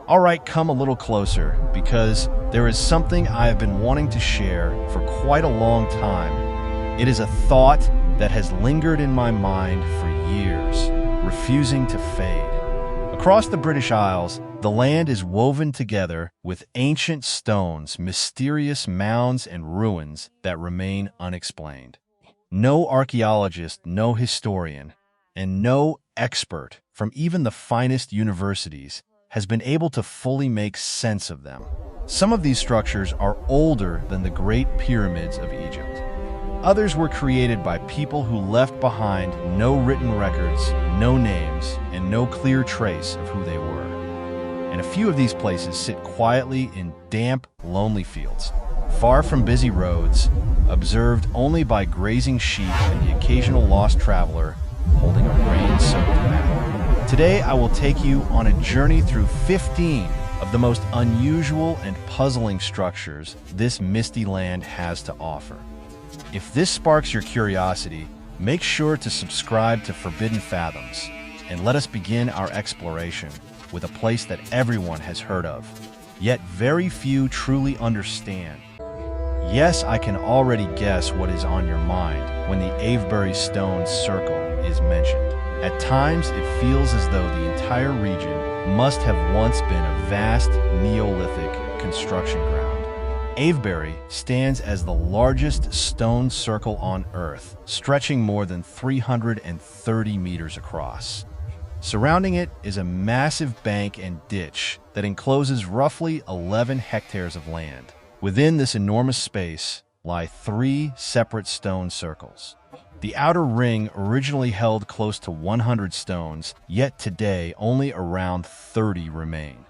All right, come a little closer, because there is something I have been wanting to share for quite a long time. It is a thought that has lingered in my mind for years, refusing to fade. Across the British Isles, the land is woven together with ancient stones, mysterious mounds, and ruins that remain unexplained. No archaeologist, no historian, and no expert from even the finest universities has been able to fully make sense of them. Some of these structures are older than the Great Pyramids of Egypt. Others were created by people who left behind no written records, no names, and no clear trace of who they were. And a few of these places sit quietly in damp, lonely fields, far from busy roads, observed only by grazing sheep and the occasional lost traveler holding a rain-soaked map. Today, I will take you on a journey through 15 of the most unusual and puzzling structures this misty land has to offer. If this sparks your curiosity, make sure to subscribe to Forbidden Fathoms, and let us begin our exploration with a place that everyone has heard of, yet very few truly understand. Yes, I can already guess what is on your mind when the Avebury Stone Circle is mentioned. At times, it feels as though the entire region must have once been a vast Neolithic construction ground. Avebury stands as the largest stone circle on Earth, stretching more than 330 meters across. Surrounding it is a massive bank and ditch that encloses roughly 11 hectares of land. Within this enormous space lie 3 separate stone circles. The outer ring originally held close to 100 stones, yet today only around 30 remain.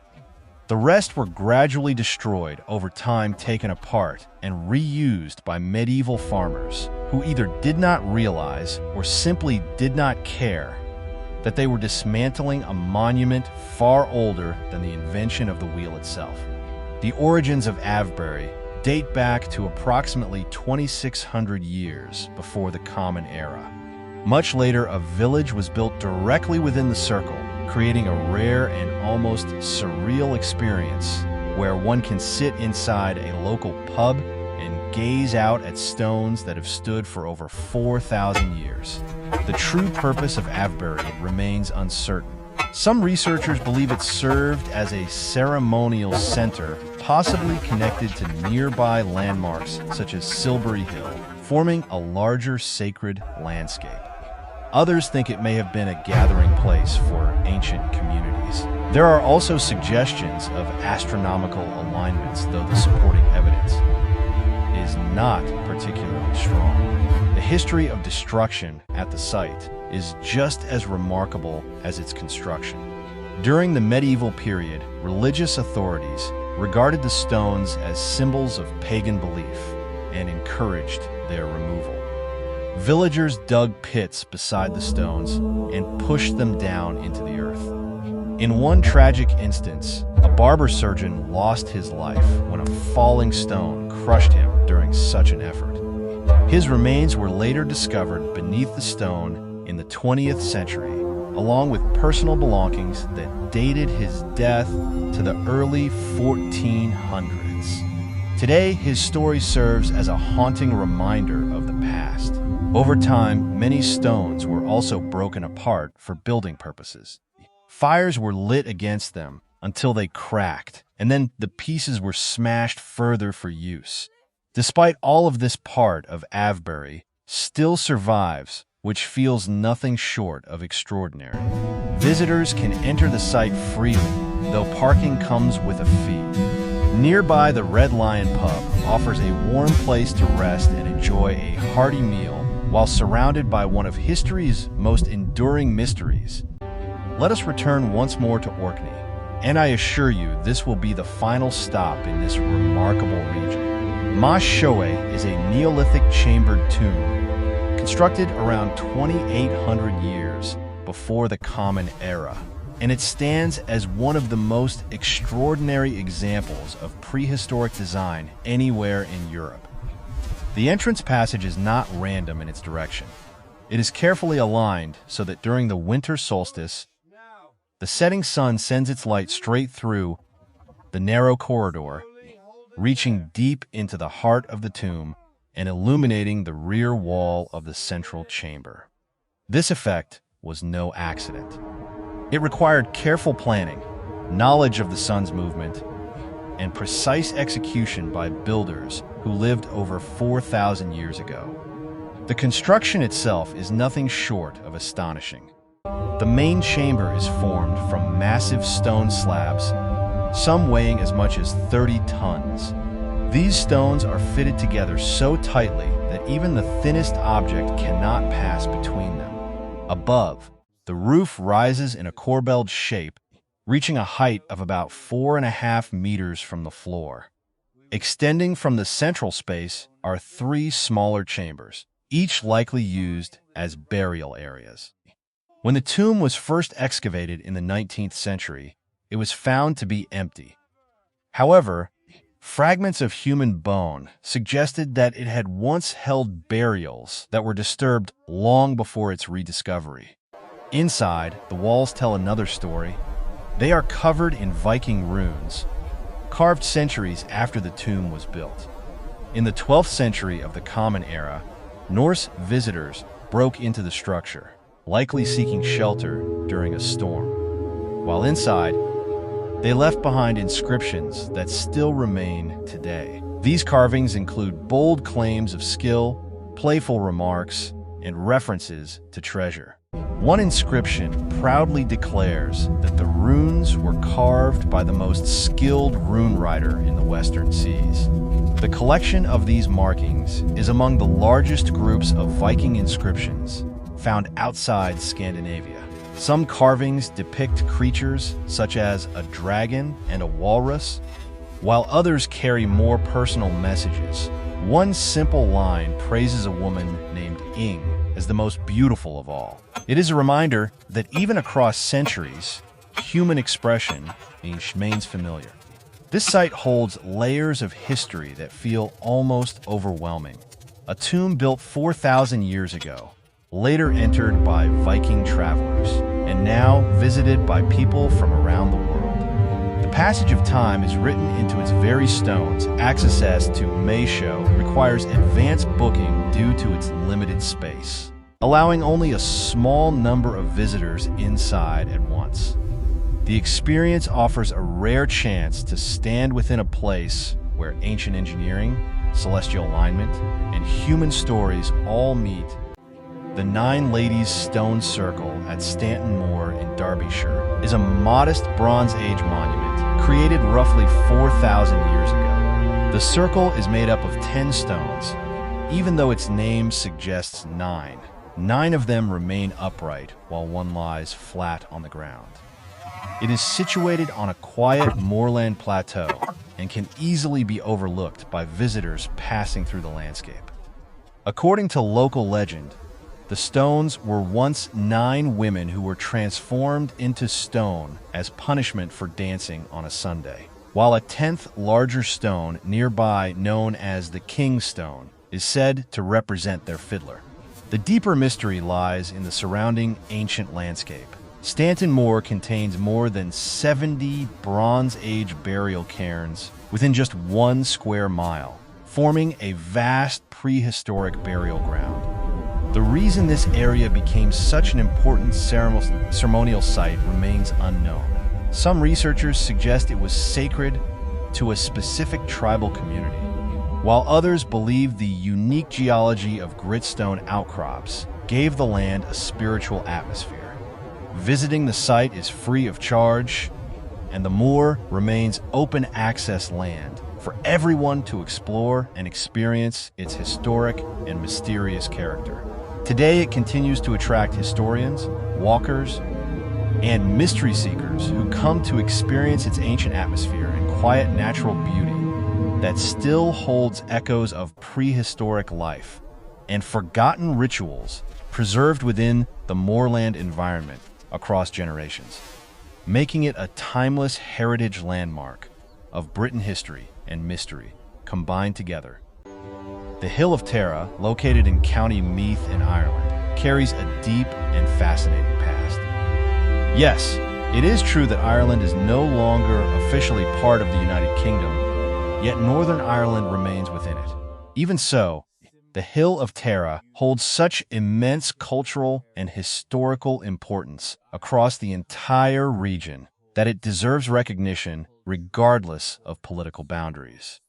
The rest were gradually destroyed over time, taken apart and reused by medieval farmers who either did not realize or simply did not care that they were dismantling a monument far older than the invention of the wheel itself. The origins of Avebury date back to approximately 2,600 years before the Common Era. Much later, a village was built directly within the circle, creating a rare and almost surreal experience where one can sit inside a local pub and gaze out at stones that have stood for over 4,000 years. The true purpose of Avebury remains uncertain. Some researchers believe it served as a ceremonial center, possibly connected to nearby landmarks such as Silbury Hill, forming a larger sacred landscape. Others think it may have been a gathering place for ancient communities. There are also suggestions of astronomical alignments, though the supporting evidence is not particularly strong. The history of destruction at the site is just as remarkable as its construction. During the medieval period, religious authorities regarded the stones as symbols of pagan belief and encouraged their removal. Villagers dug pits beside the stones and pushed them down into the earth. In one tragic instance, a barber surgeon lost his life when a falling stone crushed him during such an effort. His remains were later discovered beneath the stone in the 20th century, along with personal belongings that dated his death to the early 1400s. Today, his story serves as a haunting reminder of the past. Over time, many stones were also broken apart for building purposes. Fires were lit against them until they cracked, and then the pieces were smashed further for use. Despite all of this, part of Avebury still survives, which feels nothing short of extraordinary. Visitors can enter the site freely, though parking comes with a fee. Nearby, the Red Lion Pub offers a warm place to rest and enjoy a hearty meal while surrounded by one of history's most enduring mysteries. Let us return once more to Orkney, and I assure you this will be the final stop in this remarkable region. Mosh Showe is a Neolithic chambered tomb constructed around 2,800 years before the Common Era, and it stands as one of the most extraordinary examples of prehistoric design anywhere in Europe. The entrance passage is not random in its direction. It is carefully aligned so that during the winter solstice, the setting sun sends its light straight through, the narrow corridor, reaching deep into the heart of the tomb and illuminating the rear wall of the central chamber. This effect was no accident. It required careful planning, knowledge of the sun's movement, and precise execution by builders who lived over 4,000 years ago. The construction itself is nothing short of astonishing. The main chamber is formed from massive stone slabs, some weighing as much as 30 tons. These stones are fitted together so tightly that even the thinnest object cannot pass between them. Above, the roof rises in a corbelled shape, reaching a height of about 4.5 meters from the floor. Extending from the central space are 3 smaller chambers, each likely used as burial areas. When the tomb was first excavated in the 19th century, it was found to be empty. However, fragments of human bone suggested that it had once held burials that were disturbed long before its rediscovery. Inside, the walls tell another story. They are covered in Viking runes, carved centuries after the tomb was built. In the 12th century of the Common Era, Norse visitors broke into the structure, likely seeking shelter during a storm. While inside, they left behind inscriptions that still remain today. These carvings include bold claims of skill, playful remarks, and references to treasure. One inscription proudly declares that the runes were carved by the most skilled rune writer in the Western Seas. The collection of these markings is among the largest groups of Viking inscriptions found outside Scandinavia. Some carvings depict creatures such as a dragon and a walrus, while others carry more personal messages. One simple line praises a woman named Ing as the most beautiful of all. It is a reminder that even across centuries, human expression remains familiar. This site holds layers of history that feel almost overwhelming. A tomb built 4,000 years ago, later entered by Viking travelers, and now visited by people from around the world. The passage of time is written into its very stones. Access to Maeshowe requires advanced booking due to its limited space, allowing only a small number of visitors inside at once. The experience offers a rare chance to stand within a place where ancient engineering, celestial alignment, and human stories all meet. The Nine Ladies Stone Circle at Stanton Moor in Derbyshire is a modest Bronze Age monument created roughly 4,000 years ago. The circle is made up of 10 stones, even though its name suggests 9. 9 of them remain upright, while one lies flat on the ground. It is situated on a quiet moorland plateau and can easily be overlooked by visitors passing through the landscape. According to local legend, the stones were once 9 women who were transformed into stone as punishment for dancing on a Sunday, while a 10th larger stone nearby, known as the King's Stone, is said to represent their fiddler. The deeper mystery lies in the surrounding ancient landscape. Stanton Moor contains more than 70 Bronze Age burial cairns within just 1 square mile, forming a vast prehistoric burial ground. The reason this area became such an important ceremonial site remains unknown. Some researchers suggest it was sacred to a specific tribal community, while others believe the unique geology of gritstone outcrops gave the land a spiritual atmosphere. Visiting the site is free of charge, and the moor remains open access land for everyone to explore and experience its historic and mysterious character. Today, it continues to attract historians, walkers, and mystery seekers who come to experience its ancient atmosphere and quiet natural beauty that still holds echoes of prehistoric life and forgotten rituals preserved within the moorland environment across generations, making it a timeless heritage landmark of Britain history and mystery combined together. The Hill of Tara, located in County Meath in Ireland, carries a deep and fascinating past. Yes, It is true that Ireland is no longer officially part of the United Kingdom, yet Northern Ireland remains within it. Even so, the Hill of Tara holds such immense cultural and historical importance across the entire region that it deserves recognition regardless of political boundaries.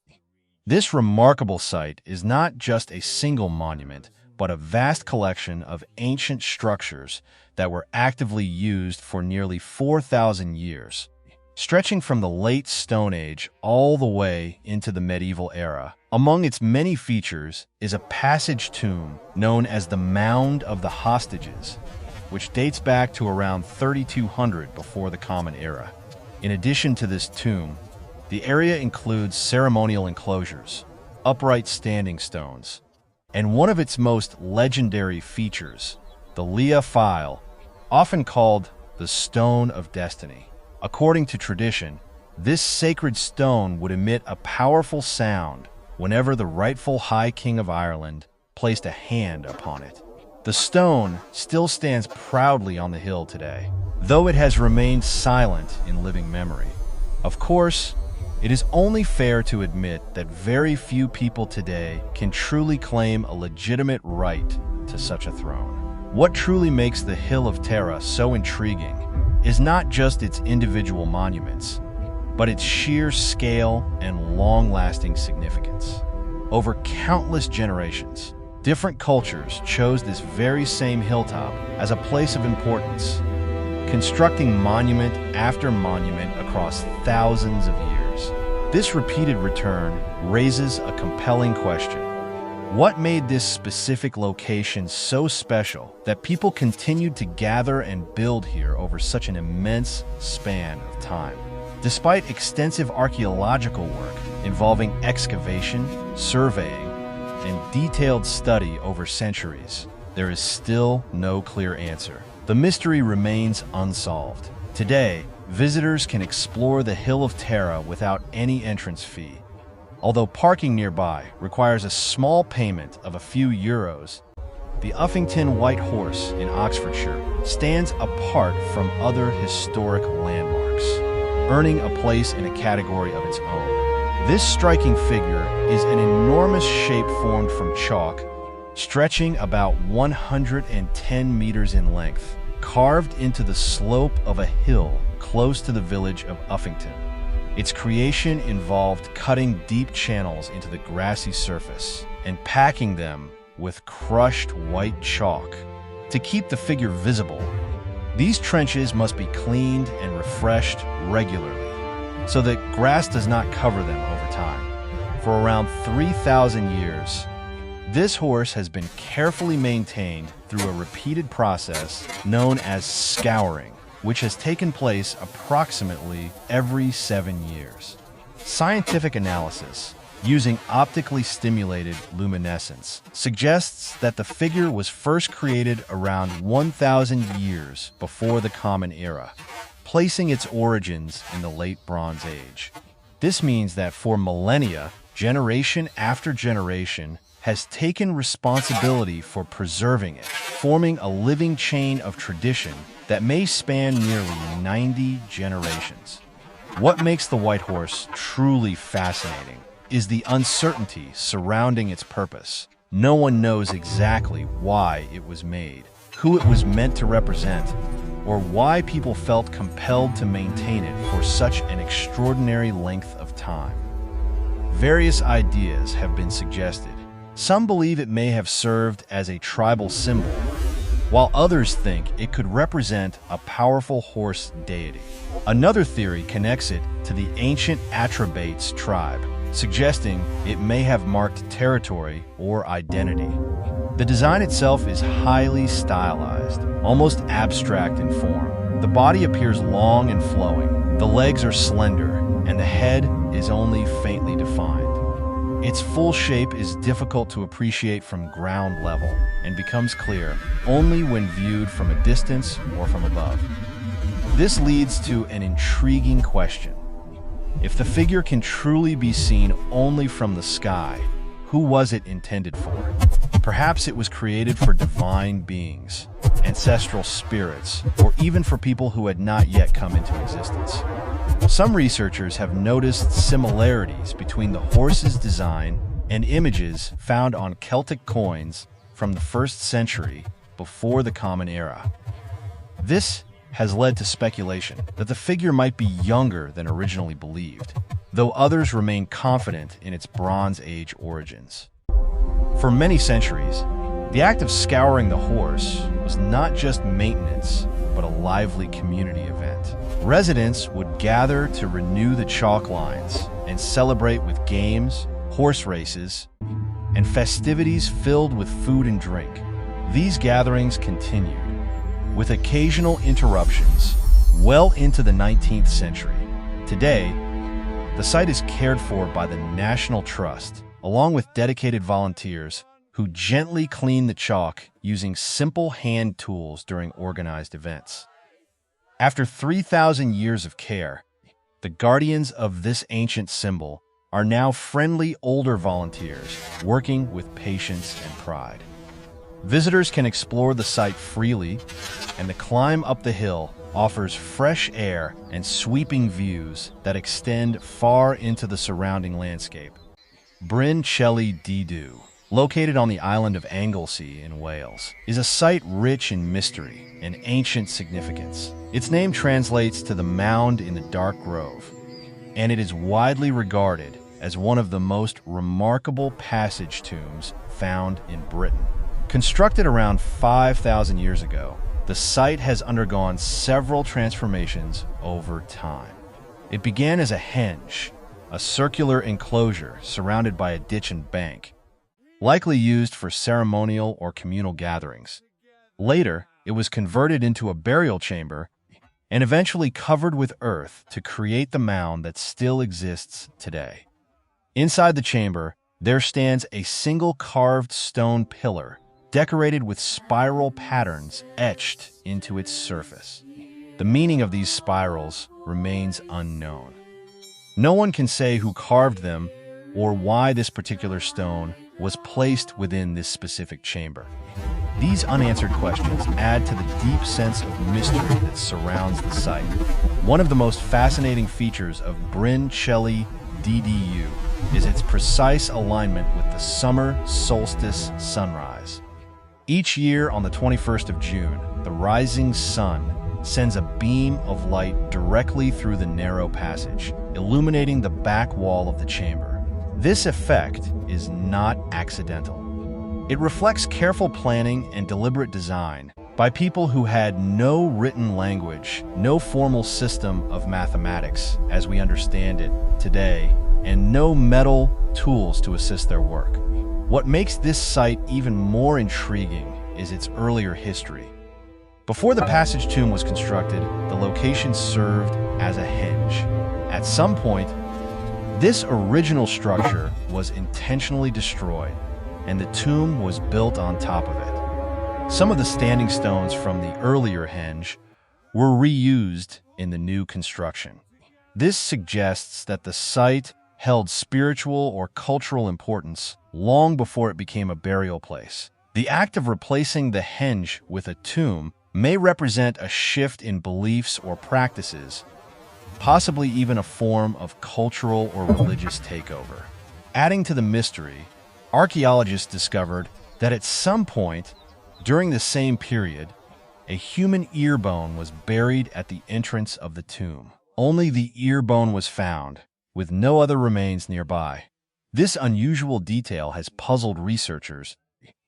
This remarkable site is not just a single monument, but a vast collection of ancient structures that were actively used for nearly 4,000 years, stretching from the late Stone Age all the way into the medieval era. Among its many features is a passage tomb known as the Mound of the Hostages, which dates back to around 3200 before the Common Era. In addition to this tomb, the area includes ceremonial enclosures, upright standing stones, and one of its most legendary features, the Lia File, often called the Stone of Destiny. According to tradition, this sacred stone would emit a powerful sound whenever the rightful High King of Ireland placed a hand upon it. The stone still stands proudly on the hill today, though it has remained silent in living memory. Of course, it is only fair to admit that very few people today can truly claim a legitimate right to such a throne. What truly makes the Hill of Tara so intriguing is not just its individual monuments, but its sheer scale and long-lasting significance. Over countless generations, different cultures chose this very same hilltop as a place of importance, constructing monument after monument across thousands of years. This repeated return raises a compelling question. What made this specific location so special that people continued to gather and build here over such an immense span of time? Despite extensive archaeological work involving excavation, surveying, and detailed study over centuries, there is still no clear answer. The mystery remains unsolved. Today, visitors can explore the Hill of Tara without any entrance fee. Although parking nearby requires a small payment of a few euros, the Uffington White Horse in Oxfordshire stands apart from other historic landmarks, earning a place in a category of its own. This striking figure is an enormous shape formed from chalk, stretching about 110 meters in length, carved into the slope of a hill close to the village of Uffington. Its creation involved cutting deep channels into the grassy surface and packing them with crushed white chalk to keep the figure visible. These trenches must be cleaned and refreshed regularly so that grass does not cover them over time. For around 3,000 years, this horse has been carefully maintained through a repeated process known as scouring, which has taken place approximately every 7 years. Scientific analysis, using optically stimulated luminescence, suggests that the figure was first created around 1,000 years before the Common Era, placing its origins in the Late Bronze Age. This means that for millennia, generation after generation has taken responsibility for preserving it, forming a living chain of tradition that may span nearly 90 generations. What makes the White Horse truly fascinating is the uncertainty surrounding its purpose. No one knows exactly why it was made, who it was meant to represent, or why people felt compelled to maintain it for such an extraordinary length of time. Various ideas have been suggested. Some believe it may have served as a tribal symbol, while others think it could represent a powerful horse deity. Another theory connects it to the ancient Atrebates tribe, suggesting it may have marked territory or identity. The design itself is highly stylized, almost abstract in form. The body appears long and flowing, the legs are slender, and the head is only faintly defined. Its full shape is difficult to appreciate from ground level and becomes clear only when viewed from a distance or from above. This leads to an intriguing question. If the figure can truly be seen only from the sky, who was it intended for? Perhaps it was created for divine beings, ancestral spirits, or even for people who had not yet come into existence. Some researchers have noticed similarities between the horse's design and images found on Celtic coins from the 1st century before the Common Era. This has led to speculation that the figure might be younger than originally believed, though others remain confident in its Bronze Age origins. For many centuries, the act of scouring the horse was not just maintenance, but a lively community event. Residents would gather to renew the chalk lines and celebrate with games, horse races, and festivities filled with food and drink. These gatherings continued, with occasional interruptions, well into the 19th century. Today, the site is cared for by the National Trust, along with dedicated volunteers who gently clean the chalk using simple hand tools during organized events. After 3,000 years of care, the guardians of this ancient symbol are now friendly older volunteers working with patience and pride. Visitors can explore the site freely, and the climb up the hill offers fresh air and sweeping views that extend far into the surrounding landscape. Bryn Celyn Ddu, located on the island of Anglesey in Wales, is a site rich in mystery and ancient significance. Its name translates to the mound in the dark grove, and it is widely regarded as one of the most remarkable passage tombs found in Britain. Constructed around 5,000 years ago, the site has undergone several transformations over time. It began as a henge, a circular enclosure surrounded by a ditch and bank, likely used for ceremonial or communal gatherings. Later, it was converted into a burial chamber and eventually covered with earth to create the mound that still exists today. Inside the chamber, there stands a single carved stone pillar decorated with spiral patterns etched into its surface. The meaning of these spirals remains unknown. No one can say who carved them or why this particular stone was placed within this specific chamber. These unanswered questions add to the deep sense of mystery that surrounds the site. One of the most fascinating features of Bryn Celyn Ddu is its precise alignment with the summer solstice sunrise. Each year on the 21st of June, the rising sun sends a beam of light directly through the narrow passage, illuminating the back wall of the chamber. This effect is not accidental. It reflects careful planning and deliberate design by people who had no written language, no formal system of mathematics as we understand it today, and no metal tools to assist their work. What makes this site even more intriguing is its earlier history. Before the passage tomb was constructed, the location served as a henge. At some point, this original structure was intentionally destroyed, and the tomb was built on top of it. Some of the standing stones from the earlier henge were reused in the new construction. This suggests that the site held spiritual or cultural importance long before it became a burial place. The act of replacing the henge with a tomb may represent a shift in beliefs or practices, possibly even a form of cultural or religious takeover. Adding to the mystery, archaeologists discovered that at some point during the same period, a human ear bone was buried at the entrance of the tomb. Only the ear bone was found, with no other remains nearby. This unusual detail has puzzled researchers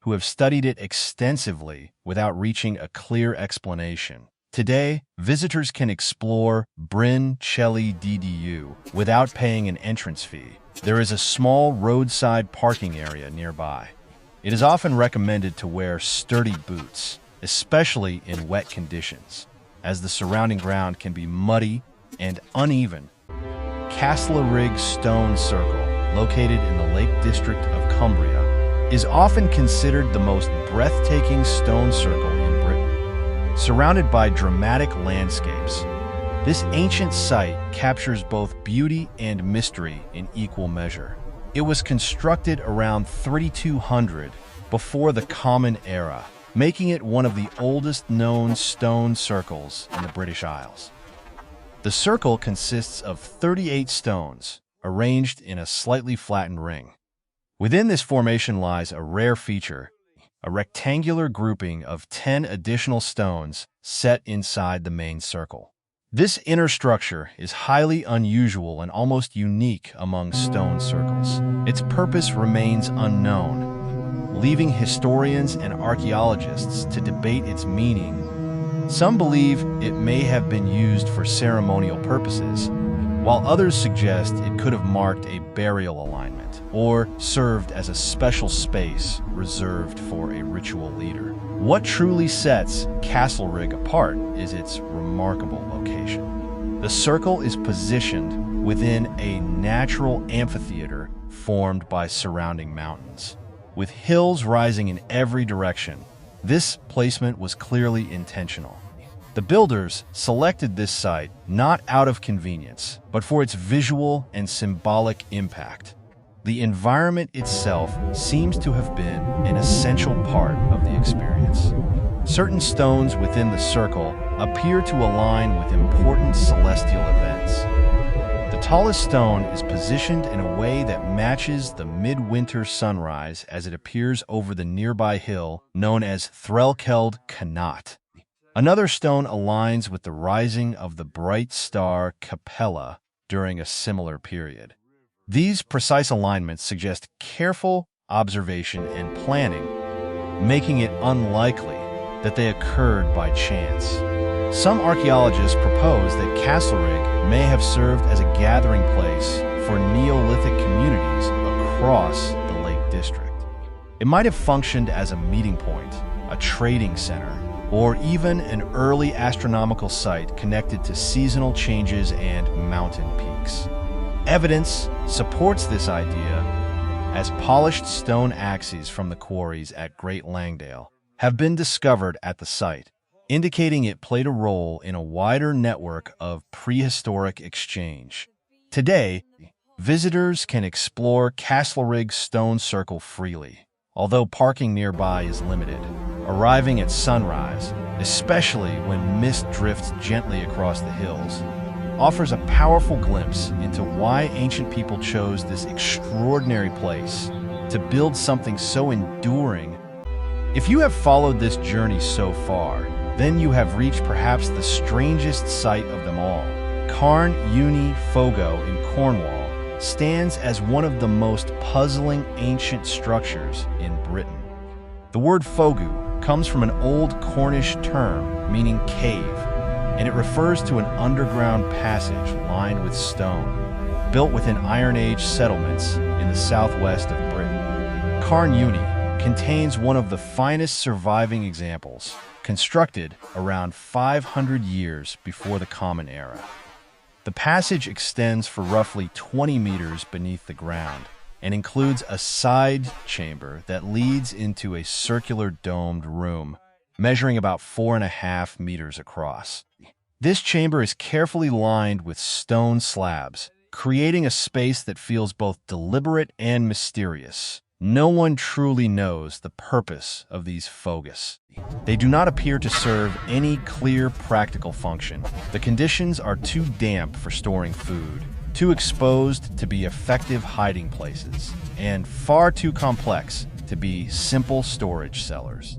who have studied it extensively without reaching a clear explanation. Today, visitors can explore Bryn Celyn Ddu without paying an entrance fee. There is a small roadside parking area nearby. It is often recommended to wear sturdy boots, especially in wet conditions, as the surrounding ground can be muddy and uneven. Castlereagh Stone Circle, located in the Lake District of Cumbria, is often considered the most breathtaking stone circle in Britain. Surrounded by dramatic landscapes, this ancient site captures both beauty and mystery in equal measure. It was constructed around 3200 before the Common Era, making it one of the oldest known stone circles in the British Isles. The circle consists of 38 stones, arranged in a slightly flattened ring. Within this formation lies a rare feature, a rectangular grouping of 10 additional stones set inside the main circle. This inner structure is highly unusual and almost unique among stone circles. Its purpose remains unknown, leaving historians and archaeologists to debate its meaning. Some believe it may have been used for ceremonial purposes, while others suggest it could have marked a burial alignment or served as a special space reserved for a ritual leader. What truly sets Castlerigg apart is its remarkable location. The circle is positioned within a natural amphitheater formed by surrounding mountains. With hills rising in every direction, this placement was clearly intentional. The builders selected this site not out of convenience, but for its visual and symbolic impact. The environment itself seems to have been an essential part of the experience. Certain stones within the circle appear to align with important celestial events. The tallest stone is positioned in a way that matches the midwinter sunrise as it appears over the nearby hill known as Threlkeld Kanat. Another stone aligns with the rising of the bright star Capella during a similar period. These precise alignments suggest careful observation and planning, making it unlikely that they occurred by chance. Some archaeologists propose that Castlerigg may have served as a gathering place for Neolithic communities across the Lake District. It might have functioned as a meeting point, a trading center, or even an early astronomical site connected to seasonal changes and mountain peaks. Evidence supports this idea, as polished stone axes from the quarries at Great Langdale have been discovered at the site, indicating it played a role in a wider network of prehistoric exchange. Today, visitors can explore Castlerigg Stone Circle freely, although parking nearby is limited. Arriving at sunrise, especially when mist drifts gently across the hills, offers a powerful glimpse into why ancient people chose this extraordinary place to build something so enduring. If you have followed this journey so far, then you have reached perhaps the strangest sight of them all. Carn Uni Fogo in Cornwall stands as one of the most puzzling ancient structures in Britain. The word fogu comes from an old Cornish term meaning cave, and it refers to an underground passage lined with stone, built within Iron Age settlements in the southwest of Britain. Carn Uni contains one of the finest surviving examples, constructed around 500 years before the Common Era. The passage extends for roughly 20 meters beneath the ground and includes a side chamber that leads into a circular domed room measuring about 4.5 meters across. This chamber is carefully lined with stone slabs, creating a space that feels both deliberate and mysterious. No one truly knows the purpose of these fogus. They do not appear to serve any clear practical function. The conditions are too damp for storing food, too exposed to be effective hiding places, and far too complex to be simple storage cellars.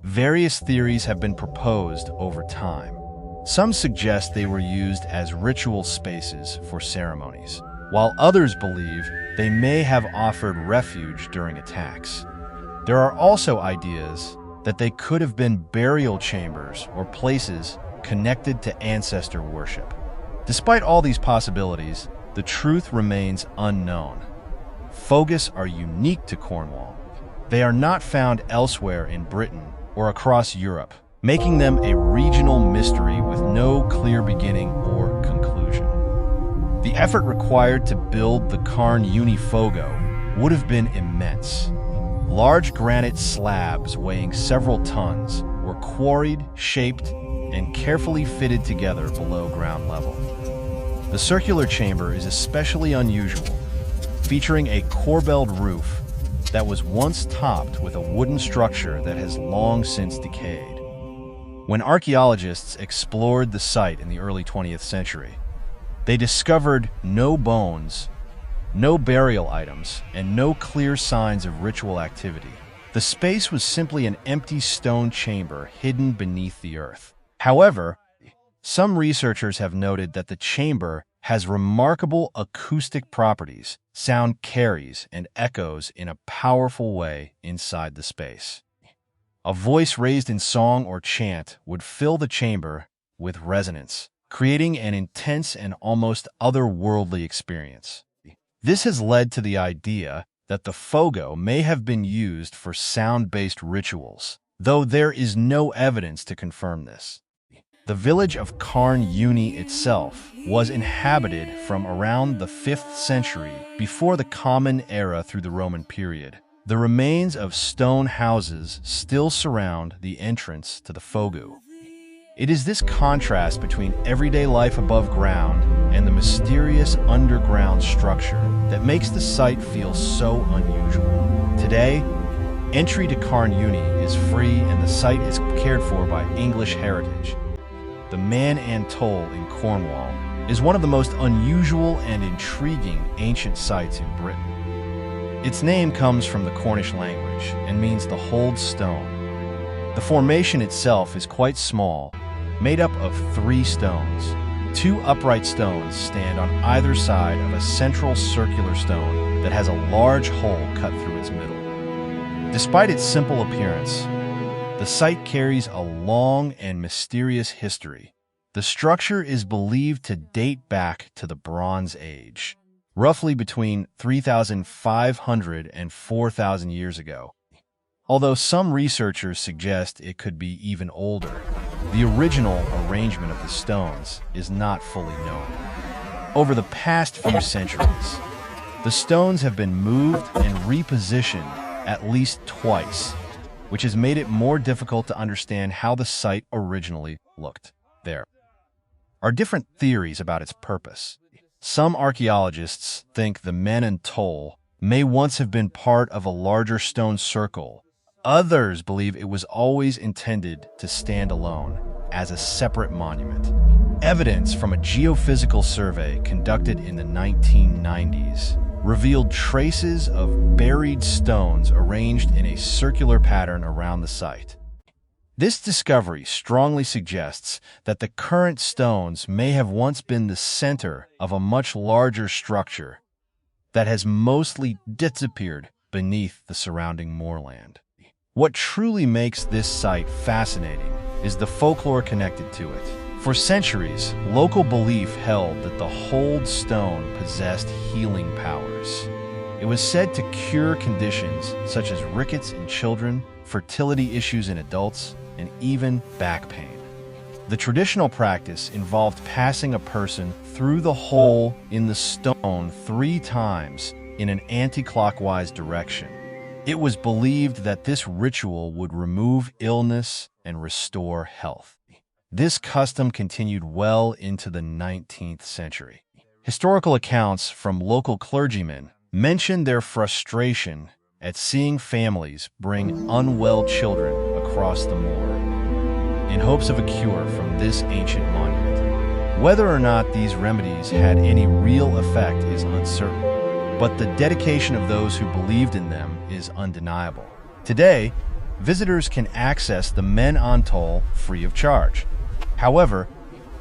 Various theories have been proposed over time. Some suggest they were used as ritual spaces for ceremonies, while others believe they may have offered refuge during attacks. There are also ideas that they could have been burial chambers or places connected to ancestor worship. Despite all these possibilities, the truth remains unknown. Fogus are unique to Cornwall. They are not found elsewhere in Britain or across Europe, making them a regional mystery with no clear beginning or conclusion. The effort required to build the Carn Uni Fogo would have been immense. Large granite slabs weighing several tons were quarried, shaped, and carefully fitted together below ground level. The circular chamber is especially unusual. featuring a corbelled roof that was once topped with a wooden structure that has long since decayed. When archaeologists explored the site in the early 20th century, they discovered no bones, no burial items, and no clear signs of ritual activity. The space was simply an empty stone chamber hidden beneath the earth. However, some researchers have noted that the chamber has remarkable acoustic properties. Sound carries and echoes in a powerful way inside the space. A voice raised in song or chant would fill the chamber with resonance, creating an intense and almost otherworldly experience. This has led to the idea that the Fogo may have been used for sound-based rituals, though there is no evidence to confirm this. The village of Carn Uni itself was inhabited from around the 5th century before the Common Era through the Roman period. The remains of stone houses still surround the entrance to the Fogo. It is this contrast between everyday life above ground and the mysterious underground structure that makes the site feel so unusual. Today, entry to Carn Uni is free and the site is cared for by English Heritage. The Man and Toll in Cornwall is one of the most unusual and intriguing ancient sites in Britain. Its name comes from the Cornish language and means the hold stone. The formation itself is quite small, made up of 3 stones. 2 upright stones stand on either side of a central circular stone that has a large hole cut through its middle. Despite its simple appearance, the site carries a long and mysterious history. The structure is believed to date back to the Bronze Age, roughly between 3,500 and 4,000 years ago. Although some researchers suggest it could be even older, the original arrangement of the stones is not fully known. Over the past few centuries, the stones have been moved and repositioned at least twice, which has made it more difficult to understand how the site originally looked. There are different theories about its purpose. Some archaeologists think the Men and Toll may once have been part of a larger stone circle. Others believe it was always intended to stand alone as a separate monument. Evidence from a geophysical survey conducted in the 1990s revealed traces of buried stones arranged in a circular pattern around the site. This discovery strongly suggests that the current stones may have once been the center of a much larger structure that has mostly disappeared beneath the surrounding moorland. What truly makes this site fascinating is the folklore connected to it. For centuries, local belief held that the hold stone possessed healing powers. It was said to cure conditions such as rickets in children, fertility issues in adults, and even back pain. The traditional practice involved passing a person through the hole in the stone 3 times in an anti-clockwise direction. It was believed that this ritual would remove illness and restore health. This custom continued well into the 19th century. Historical accounts from local clergymen mention their frustration at seeing families bring unwell children across the moor in hopes of a cure from this ancient monument. Whether or not these remedies had any real effect is uncertain, but the dedication of those who believed in them is undeniable. Today, visitors can access the Men on Toll free of charge. However,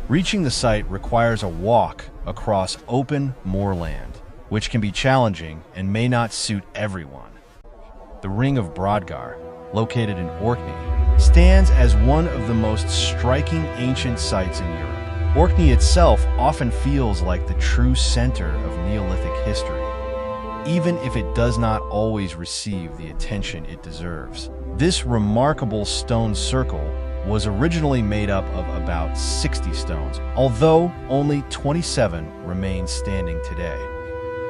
reaching the site requires a walk across open moorland, which can be challenging and may not suit everyone. The Ring of Brodgar, located in Orkney, stands as one of the most striking ancient sites in Europe. Orkney itself often feels like the true center of Neolithic history, even if it does not always receive the attention it deserves. This remarkable stone circle was originally made up of about 60 stones, although only 27 remain standing today.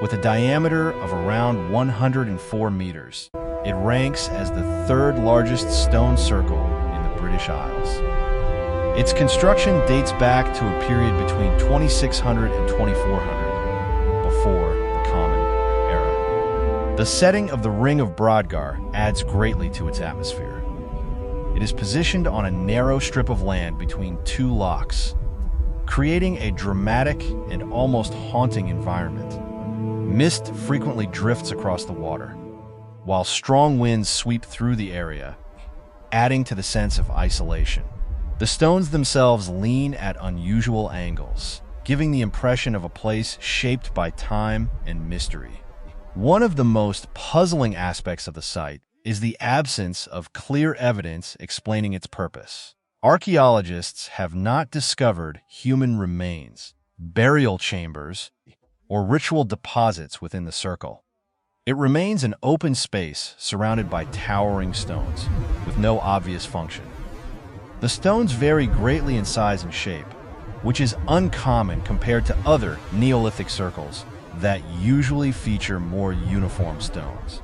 With a diameter of around 104 meters, it ranks as the 3rd largest stone circle in the British Isles. Its construction dates back to a period between 2600 and 2400, before the Common Era. The setting of the Ring of Brodgar adds greatly to its atmosphere. It is positioned on a narrow strip of land between two lochs, creating a dramatic and almost haunting environment. Mist frequently drifts across the water, while strong winds sweep through the area, adding to the sense of isolation. The stones themselves lean at unusual angles, giving the impression of a place shaped by time and mystery. One of the most puzzling aspects of the site is the absence of clear evidence explaining its purpose. Archaeologists have not discovered human remains, burial chambers, or ritual deposits within the circle. It remains an open space surrounded by towering stones, with no obvious function. The stones vary greatly in size and shape, which is uncommon compared to other Neolithic circles that usually feature more uniform stones.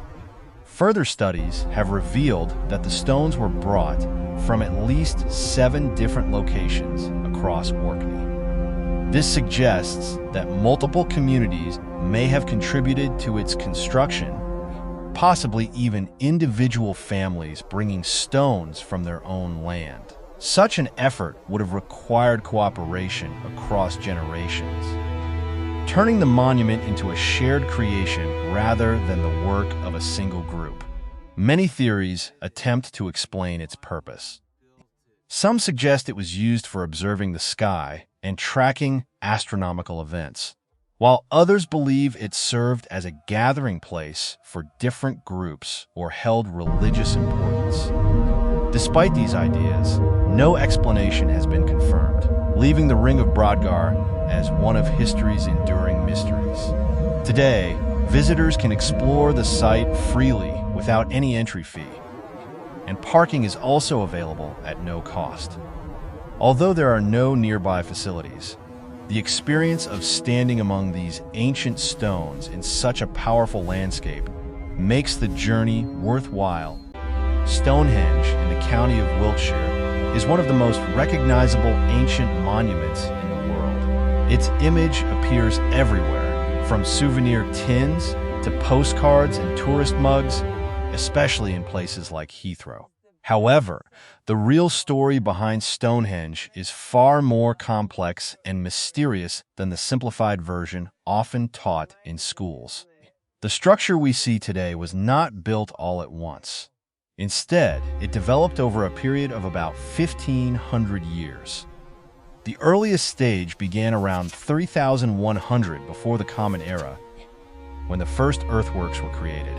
Further studies have revealed that the stones were brought from at least 7 different locations across Orkney. This suggests that multiple communities may have contributed to its construction, possibly even individual families bringing stones from their own land. Such an effort would have required cooperation across generations, turning the monument into a shared creation rather than the work of a single group. Many theories attempt to explain its purpose. Some suggest it was used for observing the sky and tracking astronomical events, while others believe it served as a gathering place for different groups or held religious importance. Despite these ideas, no explanation has been confirmed, leaving the Ring of Brodgar as one of history's enduring mysteries. Today, visitors can explore the site freely without any entry fee, and parking is also available at no cost. Although there are no nearby facilities, the experience of standing among these ancient stones in such a powerful landscape makes the journey worthwhile. Stonehenge in the county of Wiltshire is one of the most recognizable ancient monuments in the world. Its image appears everywhere, from souvenir tins to postcards and tourist mugs, especially in places like Heathrow. However, the real story behind Stonehenge is far more complex and mysterious than the simplified version often taught in schools. The structure we see today was not built all at once. Instead, it developed over a period of about 1,500 years. The earliest stage began around 3,100 before the Common Era, when the first earthworks were created.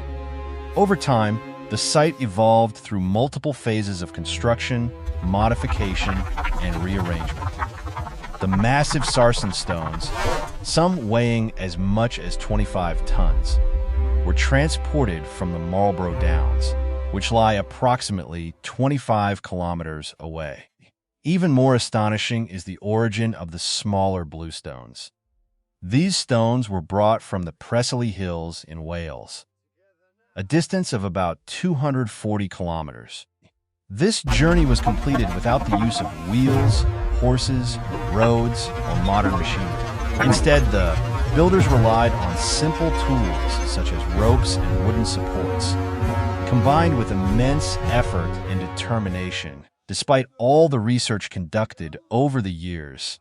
Over time, the site evolved through multiple phases of construction, modification, and rearrangement. The massive sarsen stones, some weighing as much as 25 tons, were transported from the Marlborough Downs, which lie approximately 25 kilometers away. Even more astonishing is the origin of the smaller bluestones. These stones were brought from the Preseli Hills in Wales, a distance of about 240 kilometers. This journey was completed without the use of wheels, horses, roads, or modern machinery. Instead, the builders relied on simple tools such as ropes and wooden supports, combined with immense effort and determination. Despite all the research conducted over the years,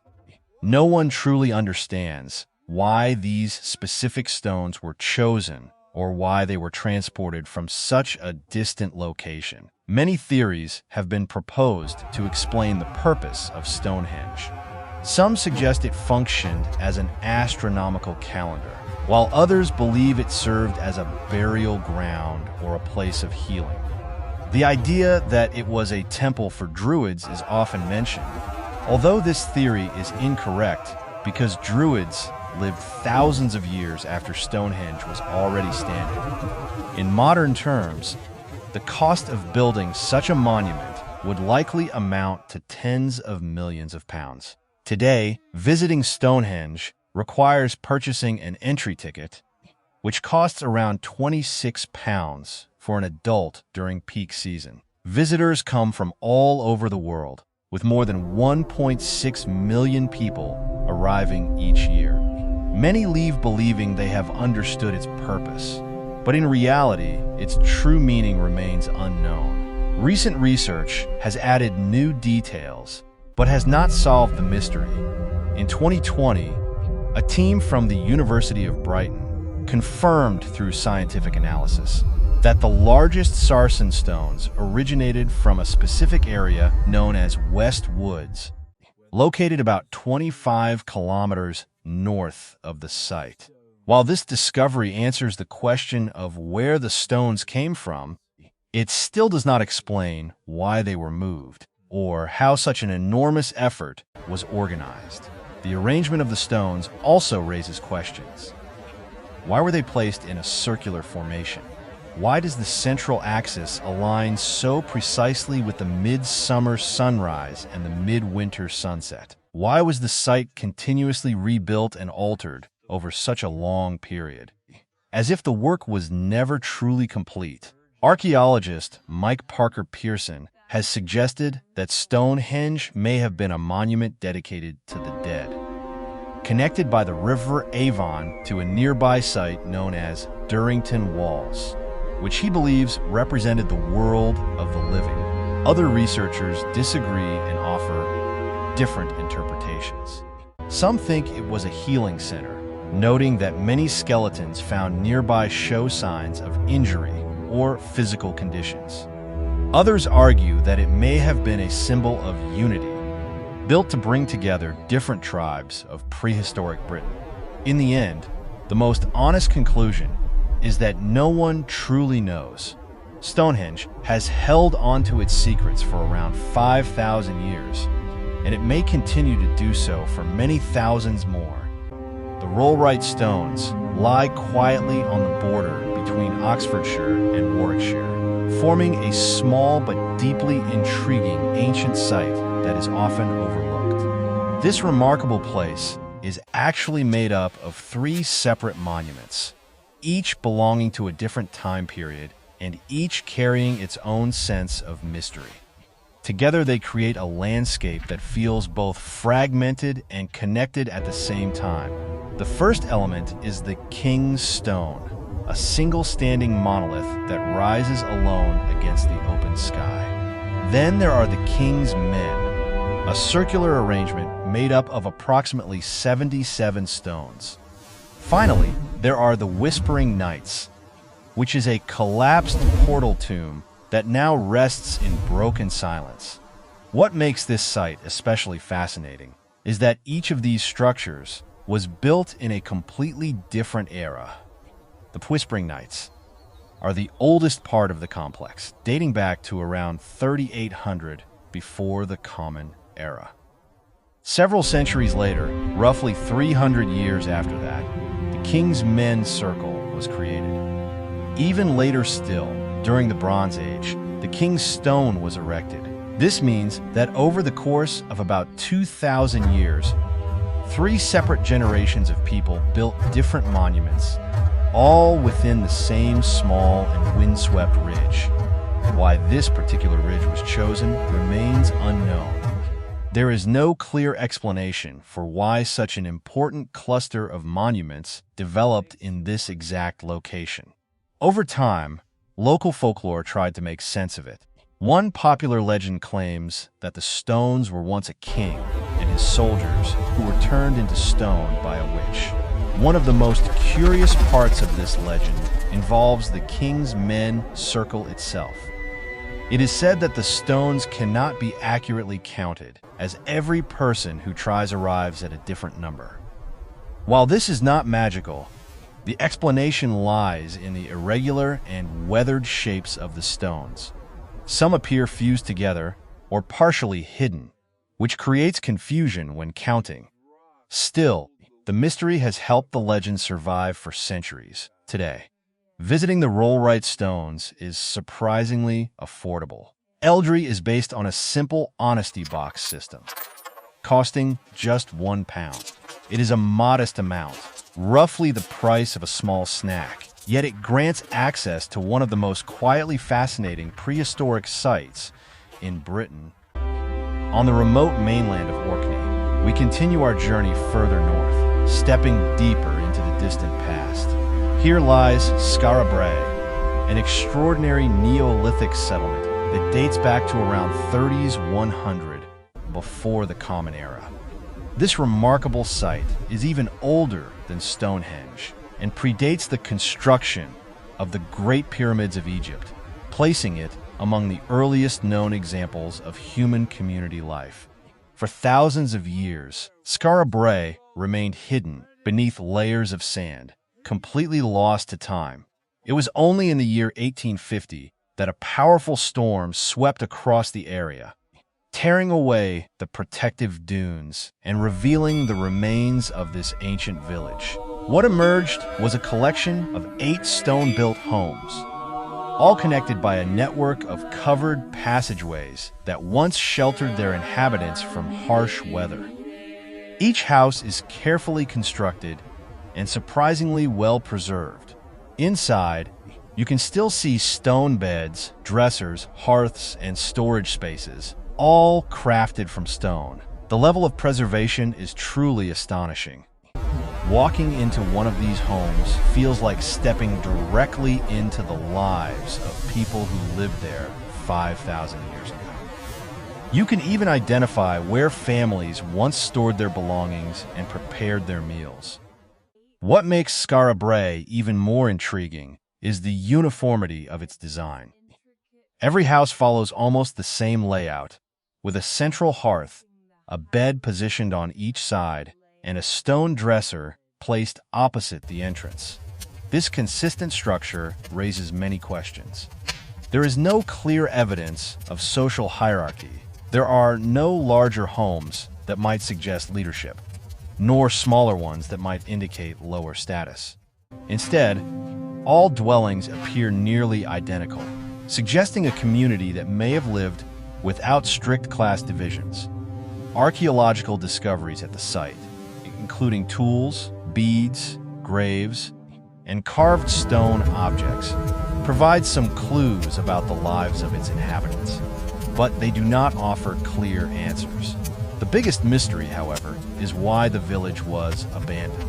no one truly understands why these specific stones were chosen or why they were transported from such a distant location. Many theories have been proposed to explain the purpose of Stonehenge. Some suggest it functioned as an astronomical calendar, while others believe it served as a burial ground or a place of healing. The idea that it was a temple for Druids is often mentioned, although this theory is incorrect because Druids lived thousands of years after Stonehenge was already standing. In modern terms, the cost of building such a monument would likely amount to tens of millions of pounds. Today, visiting Stonehenge requires purchasing an entry ticket, which costs around £26 for an adult during peak season. Visitors come from all over the world, with more than 1.6 million people arriving each year. Many leave believing they have understood its purpose, but in reality, its true meaning remains unknown. Recent research has added new details, but has not solved the mystery. In 2020, a team from the University of Brighton confirmed through scientific analysis that the largest sarsen stones originated from a specific area known as West Woods, located about 25 kilometers north of the site. While this discovery answers the question of where the stones came from, it still does not explain why they were moved or how such an enormous effort was organized. The arrangement of the stones also raises questions. Why were they placed in a circular formation? Why does the central axis align so precisely with the midsummer sunrise and the midwinter sunset? Why was the site continuously rebuilt and altered over such a long period, as if the work was never truly complete? Archaeologist Mike Parker Pearson has suggested that Stonehenge may have been a monument dedicated to the dead, connected by the River Avon to a nearby site known as Durrington Walls, which he believes represented the world of the living. Other researchers disagree and offer different interpretations. Some think it was a healing center, noting that many skeletons found nearby show signs of injury or physical conditions. Others argue that it may have been a symbol of unity, built to bring together different tribes of prehistoric Britain. In the end, the most honest conclusion is that no one truly knows. Stonehenge has held onto its secrets for around 5,000 years, and it may continue to do so for many thousands more. The Rollright Stones lie quietly on the border between Oxfordshire and Warwickshire, forming a small but deeply intriguing ancient site that is often overlooked. This remarkable place is actually made up of 3 separate monuments, each belonging to a different time period and each carrying its own sense of mystery. Together they create a landscape that feels both fragmented and connected at the same time. The first element is the King's Stone, a single standing monolith that rises alone against the open sky. Then there are the King's Men, a circular arrangement made up of approximately 77 stones. Finally, there are the Whispering Knights, which is a collapsed portal tomb that now rests in broken silence. What makes this site especially fascinating is that each of these structures was built in a completely different era. The Whispering Knights are the oldest part of the complex, dating back to around 3800 before the Common Era. Several centuries later, roughly 300 years after that, the King's Men Circle was created. Even later still, during the Bronze Age, the King's Stone was erected. This means that over the course of about 2,000 years, 3 separate generations of people built different monuments, all within the same small and windswept ridge. Why this particular ridge was chosen remains unknown. There is no clear explanation for why such an important cluster of monuments developed in this exact location. Over time, local folklore tried to make sense of it. One popular legend claims that the stones were once a king and his soldiers who were turned into stone by a witch. One of the most curious parts of this legend involves the King's Men Circle itself. It is said that the stones cannot be accurately counted, as every person who tries arrives at a different number. While this is not magical, the explanation lies in the irregular and weathered shapes of the stones. Some appear fused together or partially hidden, which creates confusion when counting. Still, the mystery has helped the legend survive for centuries. Today, visiting the Rollright Stones is surprisingly affordable. Eldry is based on a simple honesty box system, costing just £1. It is a modest amount, roughly the price of a small snack, yet it grants access to one of the most quietly fascinating prehistoric sites in Britain. On the remote mainland of Orkney, we continue our journey further north, stepping deeper into the distant past. Here lies Skara Brae, an extraordinary Neolithic settlement that dates back to around 100 before the Common Era. This remarkable site is even older than Stonehenge and predates the construction of the Great Pyramids of Egypt, placing it among the earliest known examples of human community life. For thousands of years, Skara Brae remained hidden beneath layers of sand, completely lost to time. It was only in the year 1850 that a powerful storm swept across the area, tearing away the protective dunes and revealing the remains of this ancient village. What emerged was a collection of 8 stone-built homes, all connected by a network of covered passageways that once sheltered their inhabitants from harsh weather. Each house is carefully constructed and surprisingly well preserved. Inside, you can still see stone beds, dressers, hearths, and storage spaces, all crafted from stone. The level of preservation is truly astonishing. Walking into one of these homes feels like stepping directly into the lives of people who lived there 5,000 years ago. You can even identify where families once stored their belongings and prepared their meals. What makes Skara Brae even more intriguing is the uniformity of its design. Every house follows almost the same layout, with a central hearth, a bed positioned on each side, and a stone dresser placed opposite the entrance. This consistent structure raises many questions. There is no clear evidence of social hierarchy. There are no larger homes that might suggest leadership, nor smaller ones that might indicate lower status. Instead, all dwellings appear nearly identical, suggesting a community that may have lived without strict class divisions. Archaeological discoveries at the site, including tools, beads, graves, and carved stone objects, provide some clues about the lives of its inhabitants, but they do not offer clear answers. The biggest mystery, however, is why the village was abandoned.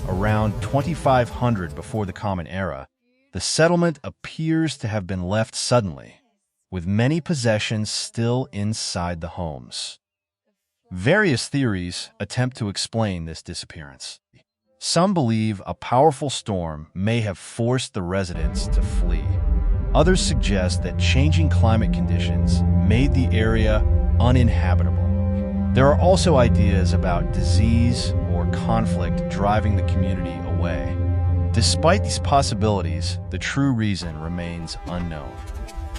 Around 2500 before the Common Era, the settlement appears to have been left suddenly, with many possessions still inside the homes. Various theories attempt to explain this disappearance. Some believe a powerful storm may have forced the residents to flee. Others suggest that changing climate conditions made the area uninhabitable. There are also ideas about disease or conflict driving the community away. Despite these possibilities, the true reason remains unknown.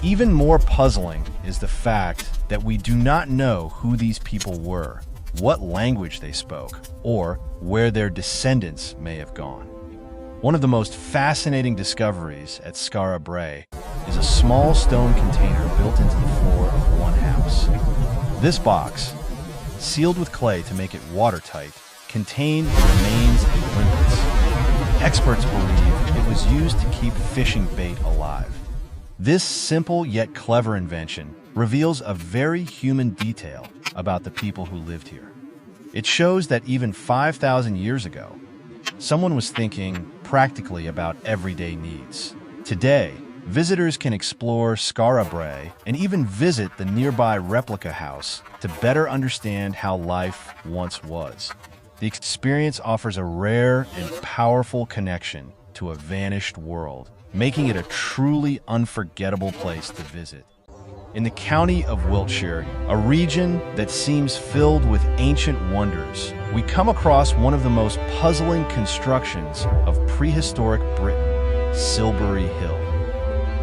Even more puzzling is the fact that we do not know who these people were, what language they spoke, or where their descendants may have gone. One of the most fascinating discoveries at Skara Brae is a small stone container built into the floor of one house. This box, sealed with clay to make it watertight, contained the remains of limpets. Experts believe it was used to keep fishing bait alive. This simple yet clever invention reveals a very human detail about the people who lived here. It shows that even 5,000 years ago, someone was thinking practically about everyday needs. Today, visitors can explore Skara Brae and even visit the nearby replica house to better understand how life once was. The experience offers a rare and powerful connection to a vanished world, making it a truly unforgettable place to visit. In the county of Wiltshire, a region that seems filled with ancient wonders, we come across one of the most puzzling constructions of prehistoric Britain, Silbury Hill.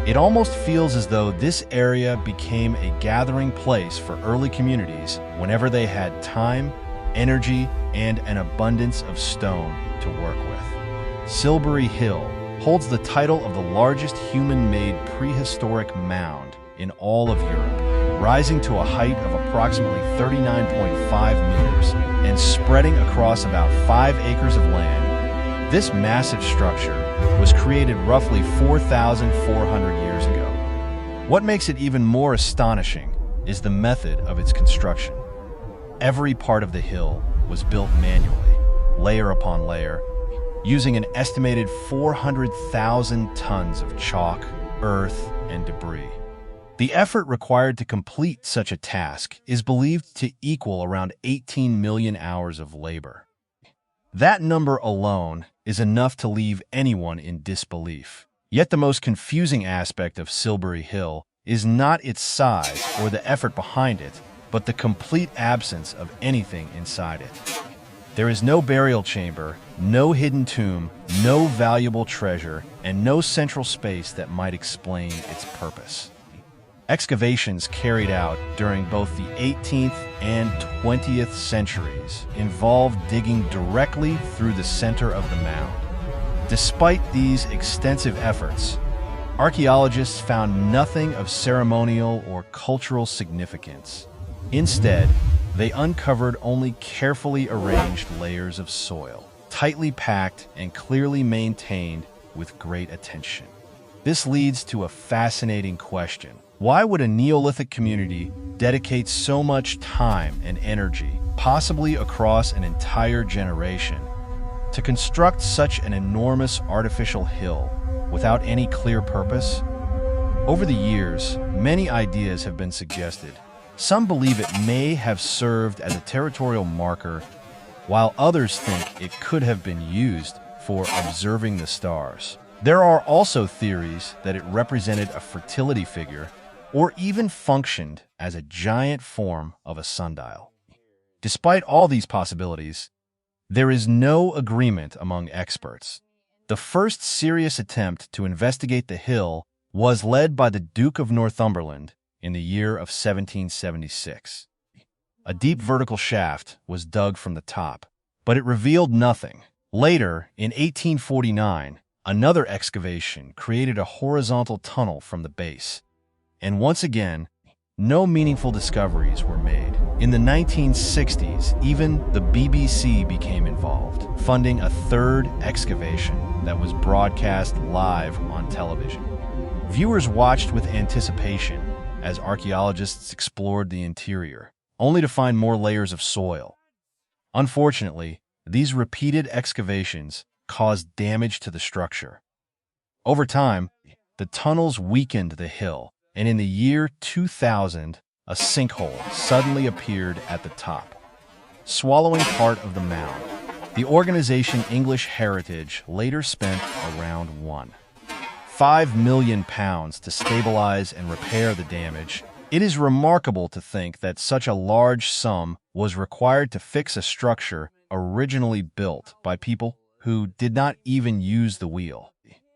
It almost feels as though this area became a gathering place for early communities whenever they had time, energy, and an abundance of stone to work with. Silbury Hill holds the title of the largest human-made prehistoric mound in all of Europe, rising to a height of approximately 39.5 meters and spreading across about 5 acres of land. This massive structure was created roughly 4,400 years ago. What makes it even more astonishing is the method of its construction. Every part of the hill was built manually, layer upon layer, using an estimated 400,000 tons of chalk, earth, and debris. The effort required to complete such a task is believed to equal around 18 million hours of labor. That number alone is enough to leave anyone in disbelief. Yet the most confusing aspect of Silbury Hill is not its size or the effort behind it, but the complete absence of anything inside it. There is no burial chamber, no hidden tomb, no valuable treasure, and no central space that might explain its purpose. Excavations carried out during both the 18th and 20th centuries involved digging directly through the center of the mound. Despite these extensive efforts, archaeologists found nothing of ceremonial or cultural significance. Instead, they uncovered only carefully arranged layers of soil, tightly packed and clearly maintained with great attention. This leads to a fascinating question. Why would a Neolithic community dedicate so much time and energy, possibly across an entire generation, to construct such an enormous artificial hill without any clear purpose? Over the years, many ideas have been suggested. Some believe it may have served as a territorial marker, while others think it could have been used for observing the stars. There are also theories that it represented a fertility figure or even functioned as a giant form of a sundial. Despite all these possibilities, there is no agreement among experts. The first serious attempt to investigate the hill was led by the Duke of Northumberland in the year of 1776. A deep vertical shaft was dug from the top, but it revealed nothing. Later, in 1849, another excavation created a horizontal tunnel from the base. And once again, no meaningful discoveries were made. In the 1960s, even the BBC became involved, funding a third excavation that was broadcast live on television. Viewers watched with anticipation as archaeologists explored the interior, only to find more layers of soil. Unfortunately, these repeated excavations caused damage to the structure. Over time, the tunnels weakened the hill, and in the year 2000, a sinkhole suddenly appeared at the top, swallowing part of the mound. The organization English Heritage later spent around £1.5 million to stabilize and repair the damage. It is remarkable to think that such a large sum was required to fix a structure originally built by people who did not even use the wheel.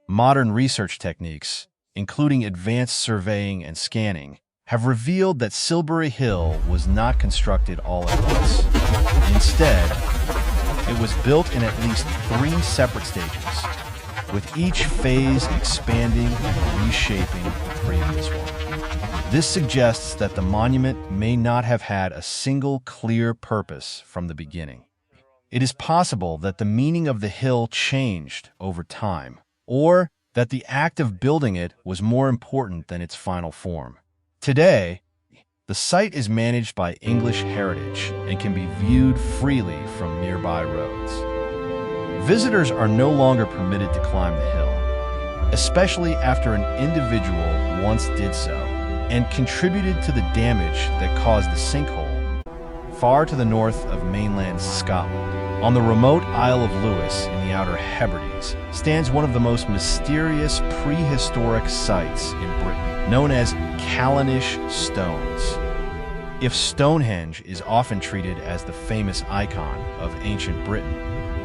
Modern research techniques, including advanced surveying and scanning, have revealed that Silbury Hill was not constructed all at once. Instead, it was built in at least 3 separate stages, with each phase expanding and reshaping the previous one. This suggests that the monument may not have had a single clear purpose from the beginning. It is possible that the meaning of the hill changed over time, or that the act of building it was more important than its final form. Today, the site is managed by English Heritage and can be viewed freely from nearby roads. Visitors are no longer permitted to climb the hill, especially after an individual once did so and contributed to the damage that caused the sinkhole far to the north of mainland Scotland. On the remote Isle of Lewis in the Outer Hebrides stands one of the most mysterious prehistoric sites in Britain, known as Callanish Stones. If Stonehenge is often treated as the famous icon of ancient Britain,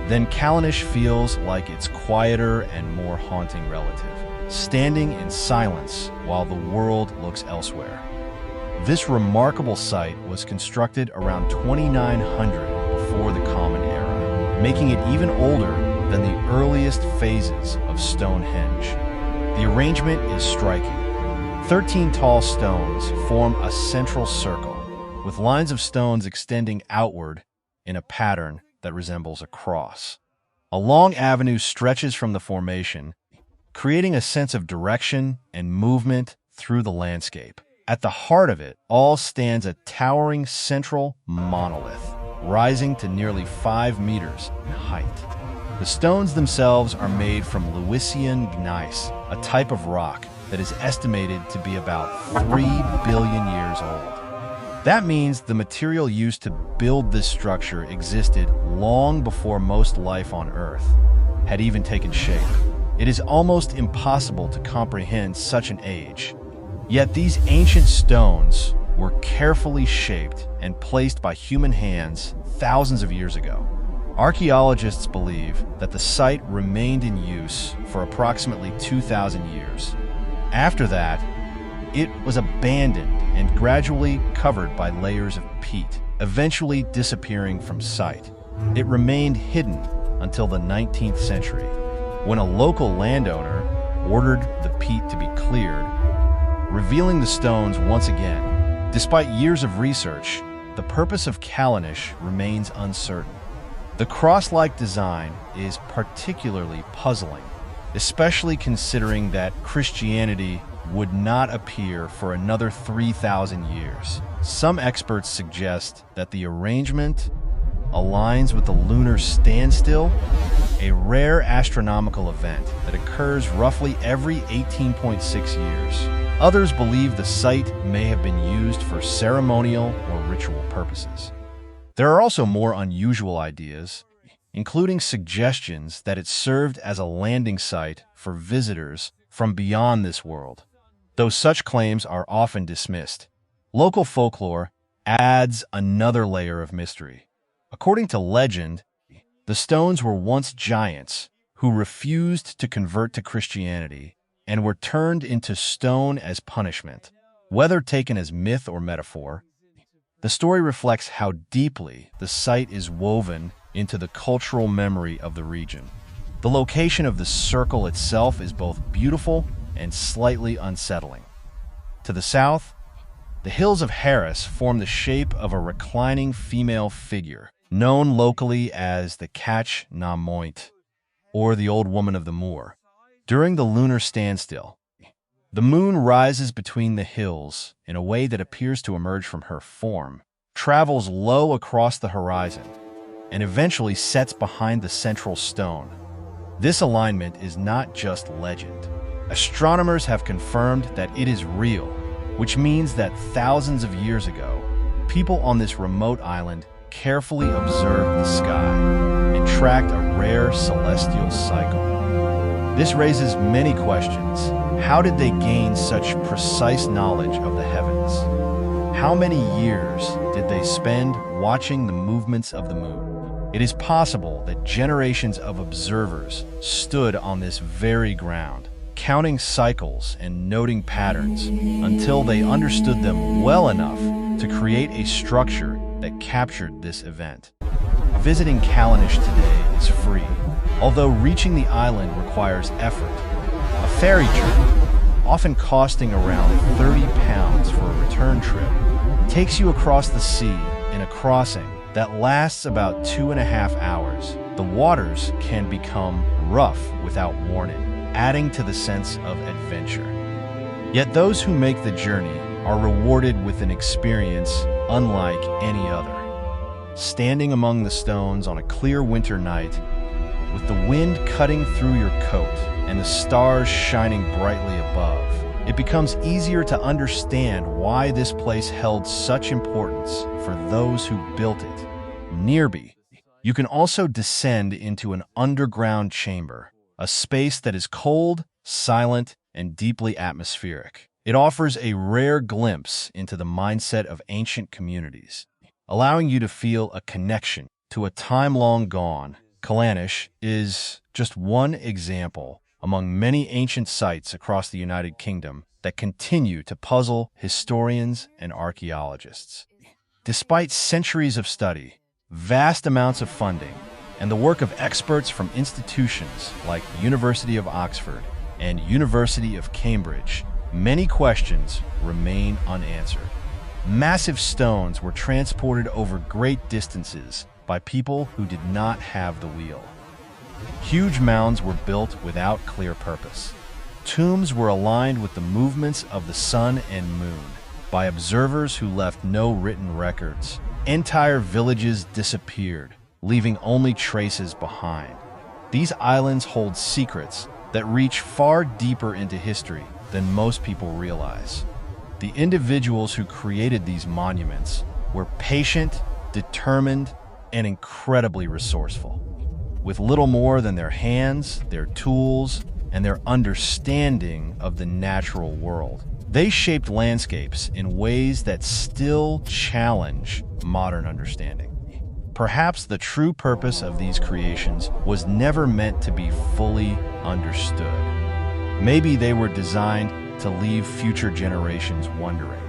then Callanish feels like its quieter and more haunting relative, standing in silence while the world looks elsewhere. This remarkable site was constructed around 2900 before the Common Era, making it even older than the earliest phases of Stonehenge. The arrangement is striking. 13 tall stones form a central circle, with lines of stones extending outward in a pattern that resembles a cross. A long avenue stretches from the formation, creating a sense of direction and movement through the landscape. At the heart of it all stands a towering central monolith, rising to nearly 5 meters in height. The stones themselves are made from Lewisian gneiss, a type of rock that is estimated to be about 3 billion years old. That means the material used to build this structure existed long before most life on Earth had even taken shape. It is almost impossible to comprehend such an age. Yet these ancient stones were carefully shaped and placed by human hands thousands of years ago. Archaeologists believe that the site remained in use for approximately 2,000 years. After that, it was abandoned and gradually covered by layers of peat, eventually disappearing from sight. It remained hidden until the 19th century, when a local landowner ordered the peat to be cleared, revealing the stones once again. Despite years of research, the purpose of Callanish remains uncertain. The cross-like design is particularly puzzling, especially considering that Christianity would not appear for another 3,000 years. Some experts suggest that the arrangement aligns with the lunar standstill, a rare astronomical event that occurs roughly every 18.6 years. Others believe the site may have been used for ceremonial or ritual purposes. There are also more unusual ideas, including suggestions that it served as a landing site for visitors from beyond this world. Though such claims are often dismissed, local folklore adds another layer of mystery. According to legend, the stones were once giants who refused to convert to Christianity and were turned into stone as punishment. Whether taken as myth or metaphor, the story reflects how deeply the site is woven into the cultural memory of the region. The location of the circle itself is both beautiful and slightly unsettling. To the south, the hills of Harris form the shape of a reclining female figure, known locally as the Catch na Moint, or the Old Woman of the Moor. During the lunar standstill, the moon rises between the hills in a way that appears to emerge from her form, travels low across the horizon, and eventually sets behind the central stone. This alignment is not just legend. Astronomers have confirmed that it is real, which means that thousands of years ago, people on this remote island carefully observed the sky and tracked a rare celestial cycle. This raises many questions. How did they gain such precise knowledge of the heavens? How many years did they spend watching the movements of the moon? It is possible that generations of observers stood on this very ground, counting cycles and noting patterns until they understood them well enough to create a structure that captured this event. Visiting Callanish today is free, although reaching the island requires effort. A ferry trip, often costing around £30 for a return trip, takes you across the sea in a crossing that lasts about 2.5 hours. The waters can become rough without warning, adding to the sense of adventure. Yet those who make the journey are rewarded with an experience unlike any other. Standing among the stones on a clear winter night, with the wind cutting through your coat and the stars shining brightly above, it becomes easier to understand why this place held such importance for those who built it. Nearby, you can also descend into an underground chamber, a space that is cold, silent, and deeply atmospheric. It offers a rare glimpse into the mindset of ancient communities, allowing you to feel a connection to a time long gone. Callanish is just one example among many ancient sites across the United Kingdom that continue to puzzle historians and archaeologists. Despite centuries of study, vast amounts of funding, and the work of experts from institutions like the University of Oxford and University of Cambridge, many questions remain unanswered. Massive stones were transported over great distances by people who did not have the wheel. Huge mounds were built without clear purpose. Tombs were aligned with the movements of the sun and moon by observers who left no written records. Entire villages disappeared, leaving only traces behind. These islands hold secrets that reach far deeper into history than most people realize. The individuals who created these monuments were patient, determined, and incredibly resourceful. With little more than their hands, their tools, and their understanding of the natural world, they shaped landscapes in ways that still challenge modern understanding. Perhaps the true purpose of these creations was never meant to be fully understood. Maybe they were designed to leave future generations wondering.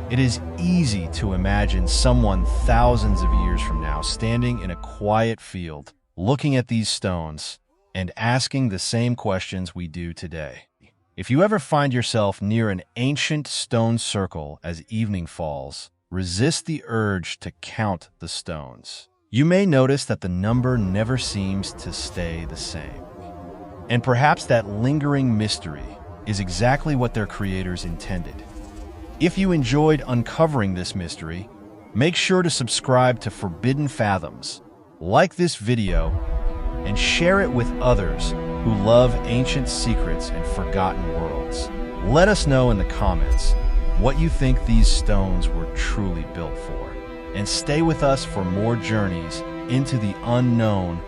It is easy to imagine someone thousands of years from now standing in a quiet field, looking at these stones and asking the same questions we do today. If you ever find yourself near an ancient stone circle as evening falls, resist the urge to count the stones. You may notice that the number never seems to stay the same. And perhaps that lingering mystery is exactly what their creators intended. If you enjoyed uncovering this mystery, make sure to subscribe to Forbidden Fathoms, like this video, and share it with others who love ancient secrets and forgotten worlds. Let us know in the comments what you think these stones were truly built for, and stay with us for more journeys into the unknown